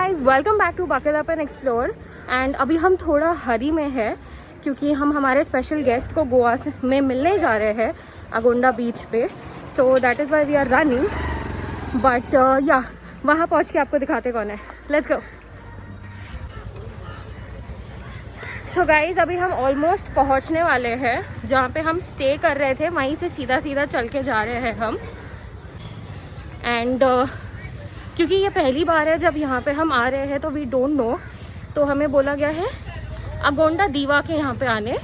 Guys, welcome back to bucket up and explore. And अभी हम थोड़ा हरी में है क्योंकि हम हमारे स्पेशल गेस्ट को गोवा में मिलने जा रहे हैं अगोंडा बीच पे। So that is why we are running, but yeah वहाँ पहुँच के आपको दिखाते कौन है। Let's go. सो गाइज, अभी हम ऑलमोस्ट पहुँचने वाले हैं जहाँ पे हम स्टे कर रहे थे, वहीं से सीधा सीधा चल के जा रहे हैं हम। एंड क्योंकि ये पहली बार है जब यहाँ पे हम आ रहे हैं, तो वी डोंट नो, तो हमें बोला गया है अगोंडा दीवा के यहाँ पे आने।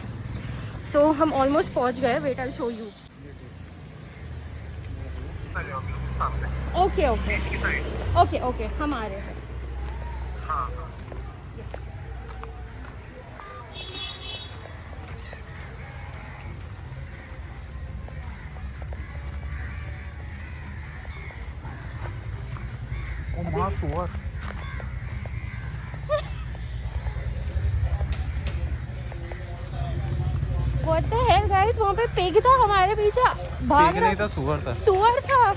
सो हम ऑलमोस्ट पहुँच गए। Wait, I show you. Okay okay okay okay, हम आ रहे हैं। सुअर व्हाट द हेल गाइस, वहाँ पे पिग था हमारे पीछे भाग रहा था, सुअर था। सुअर था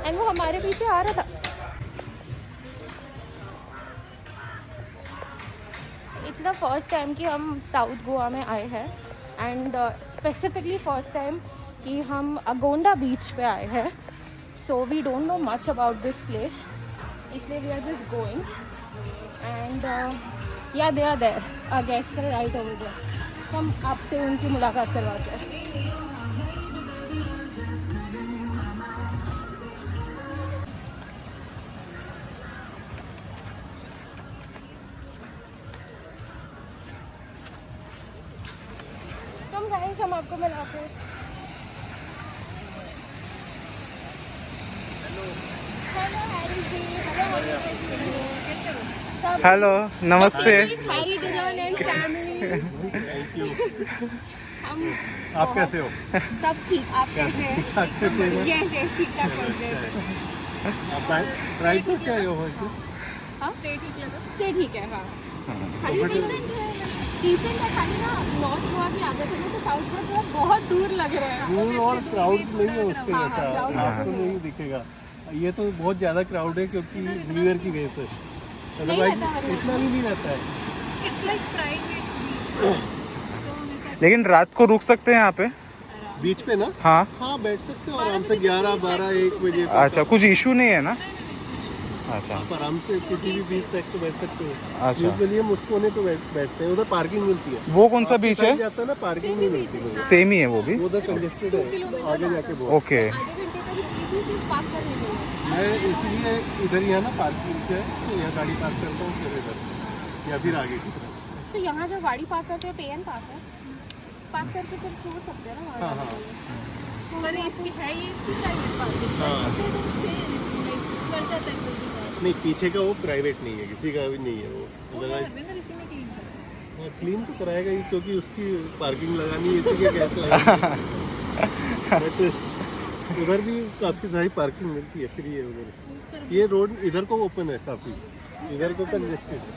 एंड वो हमारे पीछे आ रहा था। इट्स द फर्स्ट टाइम कि हम साउथ गोवा में आए हैं एंड स्पेसिफिकली फर्स्ट टाइम कि हम अगोंडा बीच पे आए हैं। So we don't know much about this place, इसलिए we are just going and yeah they are there, our guest are right over there. हम आपसे उनकी मुलाकात करवाते हैं। कम गाइस, हम आपको मिलाते हैं। हेलो हैरी जी, हेलो, नमस्ते। Harry Dhillon and family. आप कैसे हो? सब ठीक, आप कैसे हैं? यस यस, ठीक ठाक चल रहे हैं। आप राइट पर क्या हो इसे? हाँ, स्टे ठीक है। हाँ, खाली डिसेंट है, खाली ना नॉर्थ गोवा की आदत है तो साउथ गोवा थोड़ा बहुत दूर लग रहा है। दूर और क्राउड नहीं है उसके हाँ, जैसा, crowd आपको नहीं दिखेगा। ये तो बहुत ज़्यादा क्राउड है क्योंकि न्यू ईयर की वजह से, अदरवाइज इतना भी नहीं रहता है। लेकिन रात को रुक सकते हैं यहाँ पे बीच पे ना? हाँ। हाँ, बैठ सकते हो आराम से 11, 12, 1 बजे तक। अच्छा, कुछ इशू नहीं है ना? अच्छा आप आराम से किसी भी बीच तक तो बैठ सकते हो। अच्छा। यूजुअली हम उस कोने पे बैठते हैं, उधर पार्किंग मिलती है। वो कौन सा बीच है? जाता है ना, पार्किंग नहीं मिलती मुझे। सेम ही है वो भी? उधर कंजेस्टेड है, आगे जाके बहुत। ओके। मैं इसीलिए इधर ही है ना, पार्किंग से तो यहाँ गाड़ी पार्क करता हूँ, फिर इधर या फिर आगे की तरफ। तो यहाँ जो गाड़ी पार्क करते हैं पे एंड पार्क है, पार्क करके फिर छोड़ सकते हैं ना हाँ वहाँ। हाँ पर इसकी है ये इसकी प्राइवेट पार्किंग नहीं, पीछे का वो प्राइवेट नहीं है, किसी का भी नहीं है वो। क्लीन तो कराएगा ही क्योंकि उसकी पार्किंग लगानी है, इसी के कहते हैं। उधर भी काफ़ी सारी पार्किंग मिलती है, फ्री है उधर। ये रोड इधर को ओपन है काफ़ी, इधर को कंजेस्टेड है,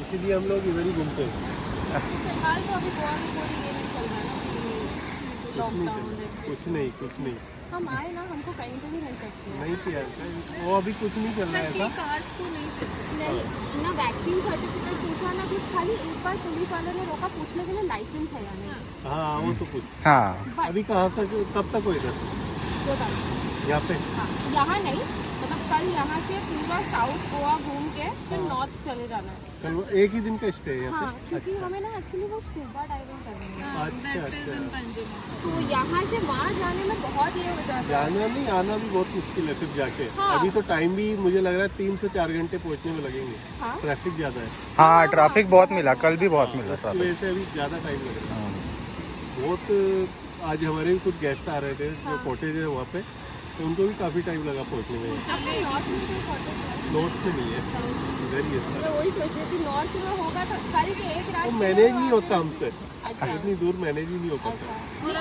इसीलिए हम लोग इधर ही घूमते हैं। फिलहाल तो अभी गोवा में कोई ये नहीं चल रहा है ना, लॉकडाउन जैसे। कुछ नहीं हम आए ना, हमको कहीं पे भी मिल सकते हैं। नहीं किया वो अभी कुछ नहीं चल रहा है ऐसा। कार्स को नहीं ना वैक्सीन सर्टिफिकेट पूछा ना कुछ, खाली एक बार पुलिस वाले ने रोका पूछने के लिए लाइसेंस है या नहीं। हाँ, वो तो कुछ। हाँ। बस अभी कहाँ तक, कब तक हो इधर? 2 तारीख। यहाँ पे? हाँ, यहाँ नहीं, मतलब कल यहाँ से पूरा साउथ गोवा घूम के फिर नॉर्थ चले जाना है। कल वो एक ही दिन का स्टे है यहाँ हाँ, पे? क्योंकि हमें ना एक्चुअली वो स्कूबा डाइविंग करनी है। अच्छा। तो यहाँ से वहाँ जाने में बहुत ये हो जाता है। जाना नहीं, आना भी बहुत मुश्किल है फिर जाके। हाँ। अभी तो टाइम भी मुझे लग रहा है 3 से 4 घंटे पहुँचने में लगेंगे। हाँ। ट्रैफिक ज़्यादा है, हाँ, ट्रैफिक बहुत मिला, कल भी बहुत मिला उसकी साथ। वजह से अभी ज़्यादा टाइम लग रहा है बहुत। आज हमारे भी कुछ गेस्ट आ रहे थे जो कॉटेज है वहाँ पे, तो उनको भी काफ़ी टाइम लगा पहुँचने में। आपने नॉर्थ में कोई कॉटेज है? नॉर्थ से नहीं है, इधर ही है। मैं वही सोच रही थी नॉर्थ में होगा तो खाली कि एक रात वो के मैनेज लिए नहीं होता हमसे, अच्छा। इतनी दूर मैनेज ही नहीं हो पाता। नहीं,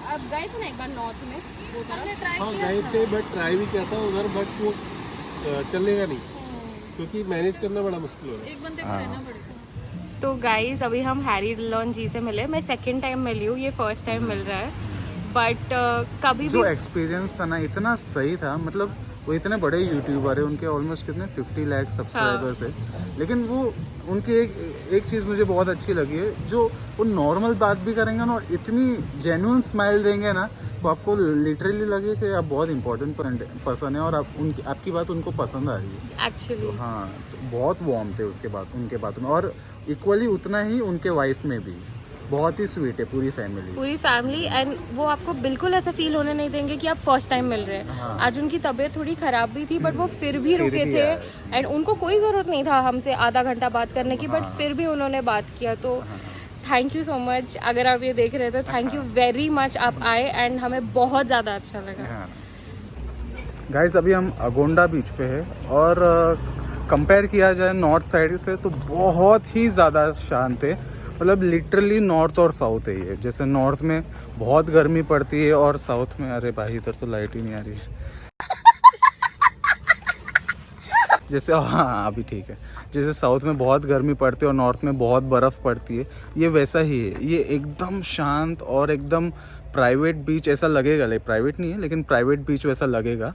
आप गए थे ना एक बार नॉर्थ में, वो तरफ हाँ गए थे, बट ट्राई भी किया था उधर, बट वो चलेगा नहीं क्योंकि मैनेज करना बड़ा मुश्किल हो रहा है। एक बंदे को रहना पड़ेगा। तो गाइज, अभी हम हैरी डिलॉन जी से मिले। मैं सेकंड टाइम मिली हूँ, ये फर्स्ट टाइम मिल रहा है, बट कभी जो भी एक्सपीरियंस था ना, इतना सही था। मतलब वो इतने बड़े यूट्यूबर है, उनके ऑलमोस्ट कितने 50 लाख सब्सक्राइबर्स है, लेकिन वो उनकी एक चीज़ मुझे बहुत अच्छी लगी है, जो वो नॉर्मल बात भी करेंगे ना और इतनी जेन्युइन स्माइल देंगे ना, तो आपको लिटरली लगे कि आप बहुत इंपॉर्टेंट पर्सन है और आपकी बात उनको पसंद आ रही है एक्चुअली। तो हाँ, तो बहुत वार्म थे उनके बातों में, और इक्वली उतना ही उनके वाइफ में भी बहुत ही स्वीट है पूरी फैमिली। एंड वो आपको बिल्कुल ऐसा फील होने नहीं देंगे कि आप फर्स्ट टाइम मिल रहे हैं। हाँ। आज उनकी तबीयत थोड़ी खराब भी थी, बट वो फिर भी रुके भी थे, आए। एंड उनको कोई ज़रूरत नहीं था हमसे आधा घंटा बात करने की, बट हाँ। फिर भी उन्होंने बात किया। तो थैंक यू सो मच। अगर आप ये देख रहे थे, थैंक यू वेरी मच, आप आए एंड हमें बहुत ज़्यादा अच्छा लगा। गाइस अभी हम अगोंडा बीच पे है, और कंपेयर किया जाए नॉर्थ साइड से तो बहुत ही ज़्यादा शांत है, मतलब लिटरली नॉर्थ और साउथ है ये। जैसे नॉर्थ में बहुत गर्मी पड़ती है और साउथ में, अरे भाई इधर तो लाइट ही नहीं आ रही है जैसे हाँ अभी ठीक है, जैसे साउथ में बहुत गर्मी पड़ती है और नॉर्थ में बहुत बर्फ़ पड़ती है, ये वैसा ही है। ये एकदम शांत और एकदम प्राइवेट बीच ऐसा लगेगा, लाइक प्राइवेट नहीं है लेकिन प्राइवेट बीच वैसा लगेगा,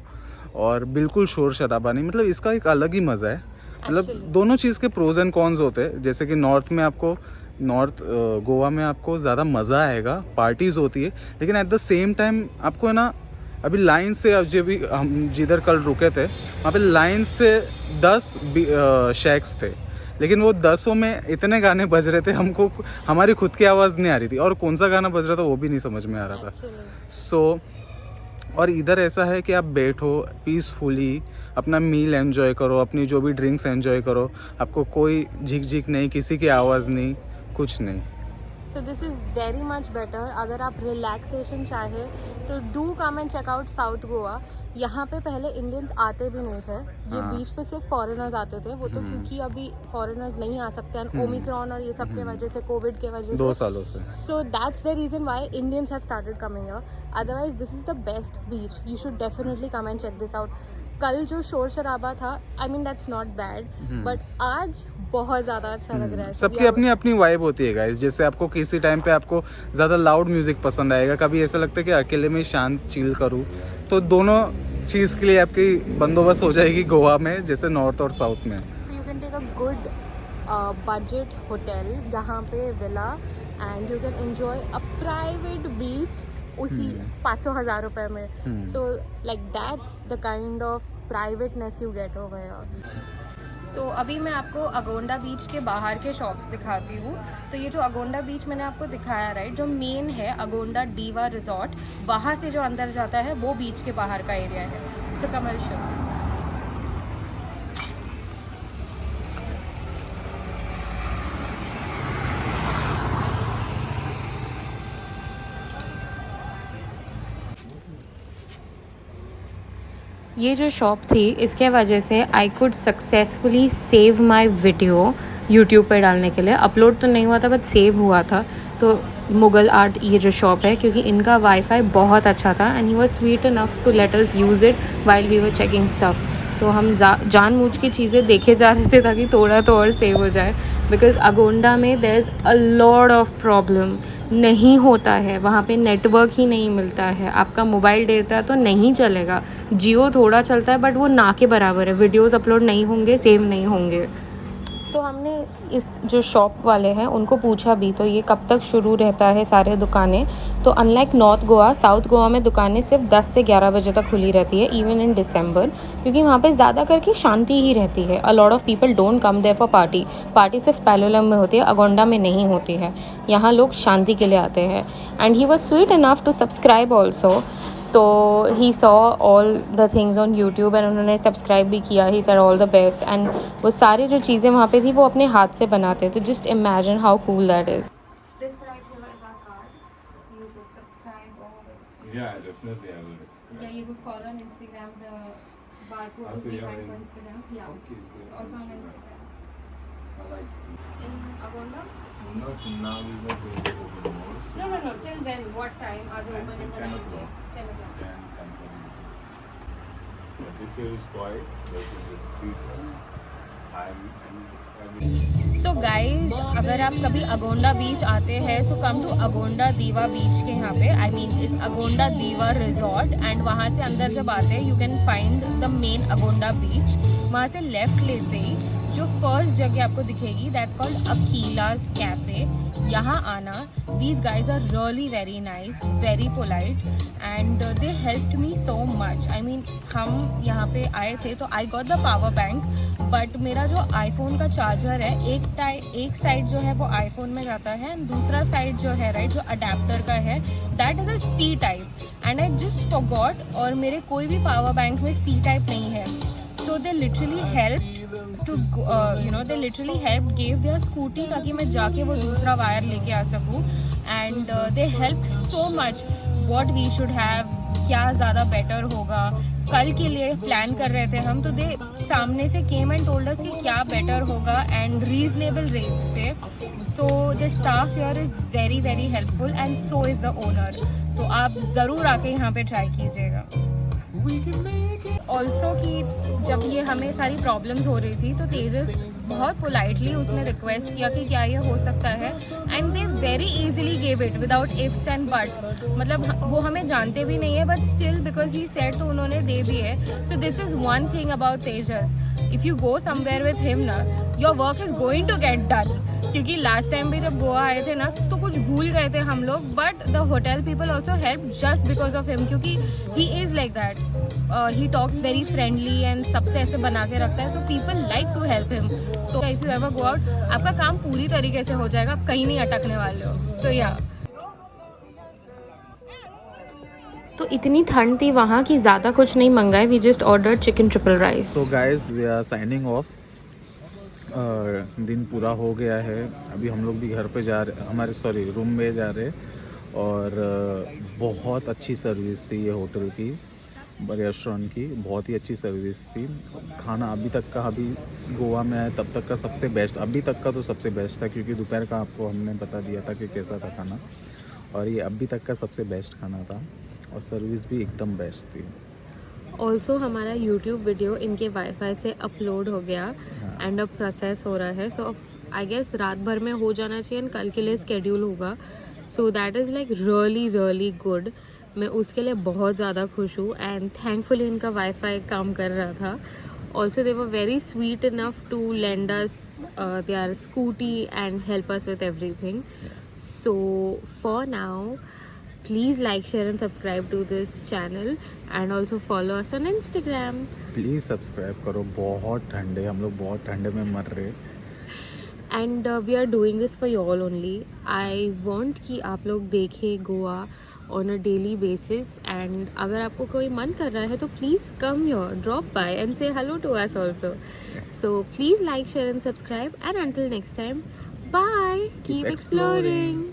और बिल्कुल शोर शराबा नहीं। मतलब इसका एक अलग ही मज़ा है। मतलब दोनों चीज़ के प्रोज एंड कॉन्स होते हैं। जैसे कि नॉर्थ गोवा में आपको ज़्यादा मज़ा आएगा, पार्टीज़ होती है, लेकिन एट द सेम टाइम आपको है ना, अभी लाइन से अब जो भी हम जिधर कल रुके थे वहाँ पे लाइन से 10 शैक्स थे, लेकिन वो 10 में इतने गाने बज रहे थे, हमको हमारी खुद की आवाज़ नहीं आ रही थी, और कौन सा गाना बज रहा था वो भी नहीं समझ में आ रहा था। और इधर ऐसा है कि आप बैठो पीसफुली, अपना मील एंजॉय करो, अपनी जो भी ड्रिंक्स एंजॉय करो, आपको कोई झिक झिक नहीं, किसी की आवाज़ नहीं, कुछ नहीं। So this is very much better. अगर आप रिलैक्सेशन चाहे तो do come and check out South Goa. यहाँ पे पहले इंडियंस आते भी नहीं थे, ये बीच पे सिर्फ फॉरेनर्स आते थे। वो तो क्योंकि अभी फॉरेनर्स नहीं आ सकते हैं, ओमिक्रॉन और ये सब के वजह से, कोविड के वजह से, 2 सालों से। So that's the reason why Indians have started coming here. Otherwise this is the best beach, you should definitely come and check this out. कल जो शोर शराबा था, I mean that's not bad, but आज बहुत ज़्यादा अच्छा लग रहा है। सबकी अपनी अपनी वाइब होती है गाइस। जैसे आपको किसी टाइम पे आपको ज़्यादा लाउड म्यूजिक पसंद आएगा, कभी ऐसा लगता है कि अकेले में शांत चिल करूँ, तो दोनों चीज़ के लिए आपकी बंदोबस्त हो जाएगी गोवा में, जैसे नॉर्थ और साउथ में। So you can take a good budget hotel, यहाँ पे villa, and you can enjoy a private beach उसी 500,000 रुपये में। So like that's the kind of privateness you get over here. So अभी मैं आपको अगोंडा बीच के बाहर के शॉप्स दिखाती हूँ। तो ये जो अगोंडा बीच मैंने आपको दिखाया, राइट, जो मेन है अगोंडा डीवा रिजॉर्ट, वहाँ से जो अंदर जाता है वो बीच के बाहर का एरिया है। सो कमल शो, ये जो शॉप थी इसके वजह से I could successfully save my video YouTube पे डालने के लिए। अपलोड तो नहीं हुआ था बट सेव हुआ था। तो मुगल आर्ट ये जो शॉप है, क्योंकि इनका वाईफाई बहुत अच्छा था and he was sweet enough to let us use it while we were checking stuff. तो हम जानबूझ के चीज़ें देखे जा रहे थे ताकि थोड़ा तो और सेव हो जाए, बिकॉज अगोंडा में there is a lot of problem. नहीं होता है वहाँ पे, नेटवर्क ही नहीं मिलता है, आपका मोबाइल डेटा तो नहीं चलेगा। जियो थोड़ा चलता है बट वो ना के बराबर है, वीडियोस अपलोड नहीं होंगे, सेव नहीं होंगे। तो हमने इस जो शॉप वाले हैं उनको पूछा भी, तो ये कब तक शुरू रहता है सारे दुकानें। तो unlike north Goa, south Goa में दुकानें सिर्फ 10 से 11 बजे तक खुली रहती है, इवन इन दिसंबर, क्योंकि वहाँ पे ज़्यादा करके शांति ही रहती है। A lot of people don't come there for party सिर्फ पैलोलम में होती है, अगोंडा में नहीं होती है। यहाँ लोग शांति के लिए आते हैं। And he was sweet enough to subscribe also. तो he saw all the things on YouTube and उन्होंने सब्सक्राइब भी किया। He sir all the best. And वो सारी जो चीज़ें वहाँ पे थी वो अपने हाथ से बनाते थे। Just imagine how cool that is. This right here is our card. You could subscribe or Yeah, definitely I will. yeah, you could follow on Instagram. The barcode is Also, you behind have on Instagram. Yeah, Okay, so also on Instagram. I like. In Agonda? Not now. We will go to the mall. No. Till when? What time are they open in the night? 10 o'clock. Can come. But this is quiet. This is the season. So guys, अगर आप कभी अगोंडा बीच आते हैं सो come to Agonda दीवा बीच के यहाँ पे, I mean it's Agonda दीवा रिजॉर्ट, एंड वहाँ से अंदर जब आते हैं you can find the main Agonda beach. वहाँ से लेफ्ट लेते ही जो फर्स्ट जगह आपको दिखेगी दैट्स कॉल्ड अकीलास कैफे। यहाँ आना, these guys are really very nice, very polite, and they helped me so much. I mean हम यहाँ पे आए थे तो I got the power bank, but मेरा जो आईफोन का चार्जर है एक साइड जो है वो आईफोन में जाता है एंड दूसरा साइड जो है राइट जो अडेप्टर का है that is a C type, and I just forgot, और मेरे कोई भी पावर बैंक में सी टाइप नहीं है। So they literally help to they literally help give their scooty ताकि मैं जाके वो दूसरा वायर लेके आ सकूँ, and they help so much what we should have, क्या ज़्यादा बेटर होगा। कल के लिए प्लान कर रहे थे हम, तो दे सामने से केम एंड टोल्ड अस कि क्या बेटर होगा एंड रीजनेबल रेट्स पे। So the staff here is very very helpful and so is the owner. तो आप ज़रूर आके यहाँ पे ट्राई कीजिएगा। ऑल्सो कि जब ये हमें सारी प्रॉब्लम्स हो रही थी तो तेजस बहुत पोलाइटली उसने रिक्वेस्ट किया कि क्या ये हो सकता है, and they very easily gave it without ifs and buts. मतलब वो हमें जानते भी नहीं है but still because he said तो उन्होंने दे दिए। So this is one thing about Tejas, if you go somewhere with him ना your work is going to get done. क्योंकि लास्ट टाइम भी जब गोवा आए थे ना तो कुछ भूल गए थे हम लोग, but the hotel people also help just because of him, क्योंकि he is like that, he talks very friendly and सबसे ऐसे बना के रखता है। So people like to help him. तो if you ever go out आपका काम पूरी तरीके से हो जाएगा, आप कहीं नहीं अटकने वाले हो। सो या तो इतनी ठंड थी वहाँ की ज़्यादा कुछ नहीं मंगाए, we just order chicken triple rice. So guys we are signing off, दिन पूरा हो गया है, अभी हम लोग भी घर पे जा रहे, हमारे रूम में जा रहे, और बहुत अच्छी सर्विस थी ये होटल की, रेस्टोरेंट की, बहुत ही अच्छी सर्विस थी। खाना अभी गोवा में आए तब तक का सबसे बेस्ट, अभी तक का तो सबसे बेस्ट था, क्योंकि दोपहर का आपको हमने बता दिया था कि कैसा था खाना, और ये अभी तक का सबसे बेस्ट खाना था, और सर्विस भी एकदम बेस्ट थी। ऑल्सो हमारा यूट्यूब वीडियो इनके वाईफाई से अपलोड हो गया एंड अब प्रोसेस हो रहा है। सो आई गेस रात भर में हो जाना चाहिए एंड कल के लिए स्केड्यूल होगा। सो that is like really really good. मैं उसके लिए बहुत ज़्यादा खुश हूँ एंड थैंकफुली इनका वाईफाई काम कर रहा था। Also they were very sweet enough to lend us their scooty and help us with everything. So for now please like, share and subscribe to this channel and also follow us on Instagram. Please subscribe करो, बहुत ठंडे, हम लोग बहुत ठंडे में मर रहे। And we are doing this for you all only. I want कि आप लोग देखें Goa on a daily basis, and अगर आपको कोई मन कर रहा है तो please come here, drop by and say hello to us also. So please like, share and subscribe, and until next time, bye. Keep exploring.